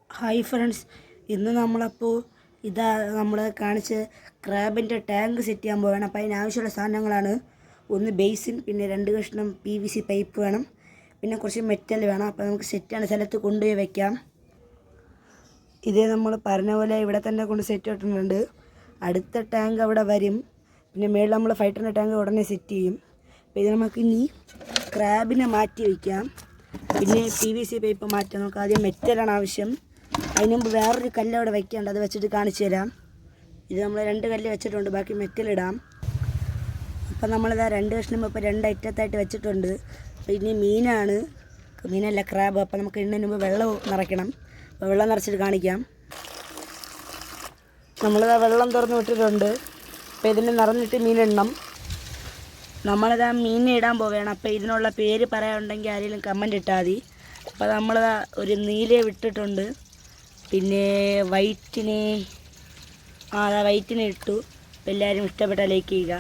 Hi friends, ഇന്ന് നമ്മളപ്പോൾ നമ്മൾ കാണിച്ച് ക്രാബിൻ്റെ ടാങ്ക് സെറ്റ് ചെയ്യാൻ പോവുകയാണ്. അപ്പോൾ അതിനാവശ്യമുള്ള സാധനങ്ങളാണ്: ഒന്ന് ബേസിൻ, പിന്നെ 2 കഷ്ണം PVC പൈപ്പ് വേണം, പിന്നെ കുറച്ച് മെറ്റൽ വേണം. അപ്പോൾ നമുക്ക് സെറ്റാണ് സ്ഥലത്ത് കൊണ്ടുപോയി വയ്ക്കാം. ഇതേ നമ്മൾ പറഞ്ഞ പോലെ ഇവിടെ തന്നെ കൊണ്ട് സെറ്റ് ഇട്ടിട്ടുണ്ട്. അടുത്ത ടാങ്ക് അവിടെ വരും. പിന്നെ മേളിൽ നമ്മൾ ഫൈറ്ററിൻ്റെ ടാങ്ക് ഉടനെ സെറ്റ് ചെയ്യും. അപ്പോൾ ഇത് നമുക്ക് ഇനി ക്രാബിനെ മാറ്റി വയ്ക്കാം. പിന്നെ PVC പൈപ്പ് മാറ്റാം. നമുക്ക് ആദ്യം മെറ്റലാണ് ആവശ്യം. അതിന് മുമ്പ് വേറൊരു കല്ല് അവിടെ വയ്ക്കാണ്ട്, അത് വെച്ചിട്ട് കാണിച്ചു തരാം. ഇത് നമ്മൾ 2 കല്ല് വെച്ചിട്ടുണ്ട്, ബാക്കി മെറ്റലിടാം. അപ്പം നമ്മളിത് 2 കഷ്ണം ഇപ്പോൾ 2 ഐറ്റത്തായിട്ട് വെച്ചിട്ടുണ്ട്. അപ്പോൾ ഇനി മീനല്ല ക്രാബ്. അപ്പോൾ നമുക്ക് ഇടുന്നതിന് മുമ്പ് വെള്ളം നിറയ്ക്കണം. അപ്പോൾ വെള്ളം നിറച്ചിട്ട് കാണിക്കാം. നമ്മളിത് വെള്ളം തുറന്ന് വിട്ടിട്ടുണ്ട്. അപ്പോൾ ഇതിന് നിറഞ്ഞിട്ട് മീനിടണം. നമ്മളിത് മീനിനെ ഇടാൻ പോവുകയാണ്. അപ്പോൾ ഇതിനുള്ള പേര് പറയാനുണ്ടെങ്കിൽ ആരെങ്കിലും കമൻറ്റ് ഇട്ടാൽ മതി. അപ്പോൾ നമ്മളിത് ഒരു നീലയെ വിട്ടിട്ടുണ്ട്. പിന്നെ വൈറ്റിനെ ഇട്ടു. അപ്പോൾ എല്ലാവരും ഇഷ്ടപ്പെട്ടാൽ ലൈക്ക് ചെയ്യുക.